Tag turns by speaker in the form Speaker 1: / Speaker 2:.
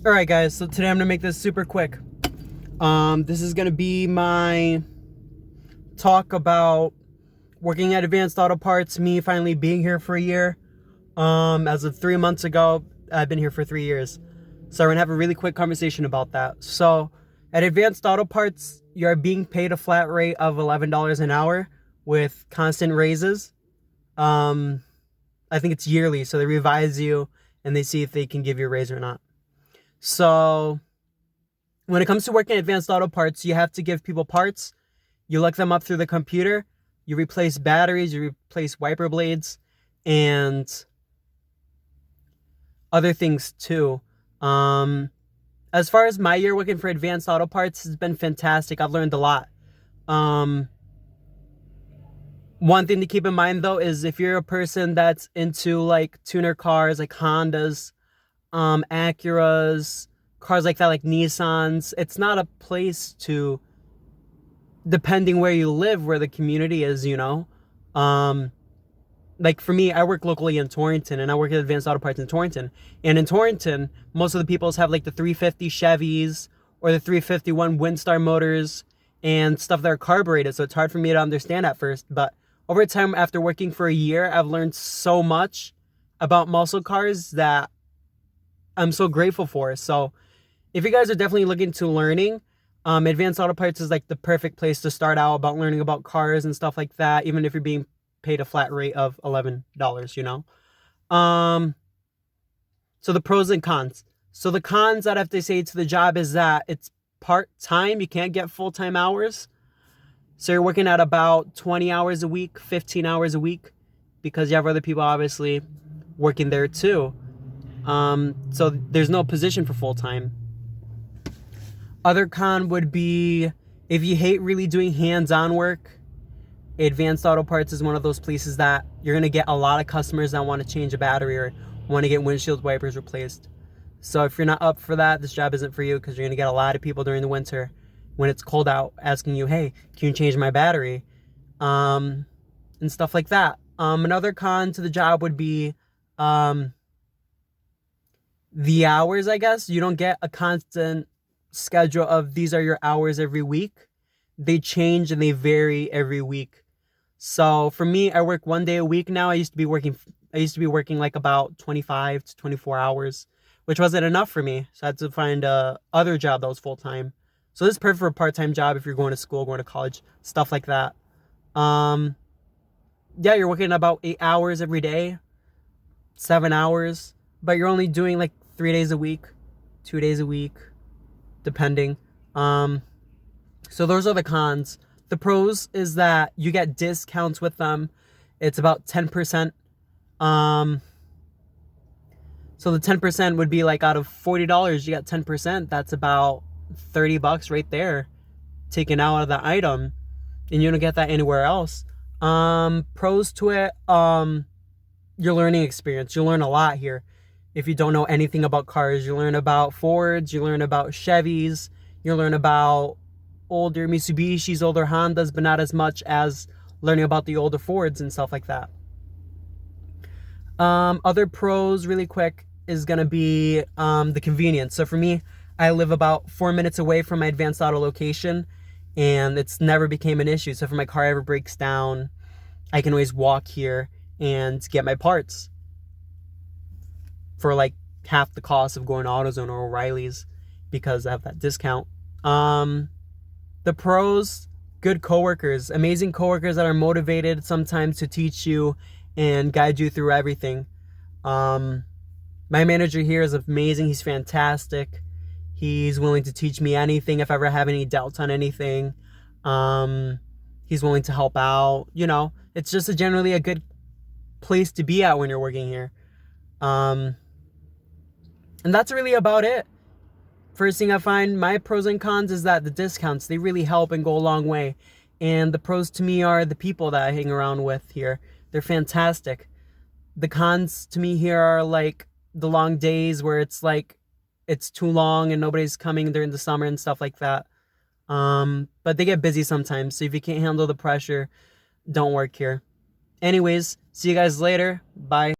Speaker 1: Alright guys, so today I'm gonna make this super quick. This is gonna be my talk about working at Advanced Auto Parts, me finally being here for a year. As of 3 months ago, I've been here for 3 years. So we're gonna have a really quick conversation about that. So at Advanced Auto Parts, you're being paid a flat rate of $11 an hour with constant raises. I think it's yearly, so they revise you and they see if they can give you a raise or not. So when it comes to working at Advanced Auto Parts, you have to give people parts. You look them up through the computer. You replace batteries. You replace wiper blades and other things too. As far as my year working for Advanced Auto Parts, has been fantastic. I've learned a lot. One thing to keep in mind though is if you're a person that's into like tuner cars, like Hondas, Acuras, cars like that, like Nissans, it's not a place to, depending where you live, where the community is, you know. Like for me, I work locally in Torrington, and I work at Advanced Auto Parts in Torrington. And in Torrington, most of the people have like the 350 Chevys or the 351 Windstar motors and stuff that are carbureted, so it's hard for me to understand at first. But over time, after working for a year, I've learned so much about muscle cars that I'm so grateful for. So if you guys are definitely looking to learning, Advanced Auto Parts is like the perfect place to start out about learning about cars and stuff like that, even if you're being paid a flat rate of $11, you know. So the pros and cons. So the cons that I have to say to the job is that it's part-time. You can't get full-time hours. So you're working at about 20 hours a week, 15 hours a week, because you have other people obviously working there too. So there's no position for full-time. Other con would be if you hate really doing hands-on work, Advanced Auto Parts is one of those places that you're going to get a lot of customers that want to change a battery or want to get windshield wipers replaced. So if you're not up for that, this job isn't for you, because you're going to get a lot of people during the winter when it's cold out asking you, hey, can you change my battery? And stuff like that. Another con to the job would be the hours, I guess. You don't get a constant schedule of these are your hours every week. They change and they vary every week. So for me, I work 1 day a week now. I used to be working like about 25 to 24 hours, which wasn't enough for me. So I had to find a other job that was full-time. So this is perfect for a part-time job if you're going to school, going to college, stuff like that. Yeah, you're working about 8 hours every day, 7 hours, but you're only doing like 3 days a week, 2 days a week, depending. So those are the cons. The pros is that you get discounts with them. It's about 10%. So the 10% would be like out of $40, you got 10%. That's about $30 right there taken out of the item, and you don't get that anywhere else. Pros to it, your learning experience. You learn a lot here. If you don't know anything about cars, you learn about Fords, you learn about Chevys, you learn about older Mitsubishis, older Hondas, but not as much as learning about the older Fords and stuff like that. Other pros really quick is going to be the convenience. So for me, I live about 4 minutes away from my Advanced Auto location, and it's never became an issue. So if my car ever breaks down, I can always walk here and get my parts for like half the cost of going to AutoZone or O'Reilly's, because I have that discount. The pros, good coworkers, amazing coworkers that are motivated sometimes to teach you and guide you through everything. My manager here is amazing. He's fantastic. He's willing to teach me anything if I ever have any doubts on anything. He's willing to help out. You know, it's just generally a good place to be at when you're working here. And that's really about it. First thing I find, my pros and cons is that the discounts, they really help and go a long way. And the pros to me are the people that I hang around with here. They're fantastic. The cons to me here are like the long days where it's like it's too long and nobody's coming during the summer and stuff like that. But they get busy sometimes. So if you can't handle the pressure, don't work here. Anyways, see you guys later. Bye.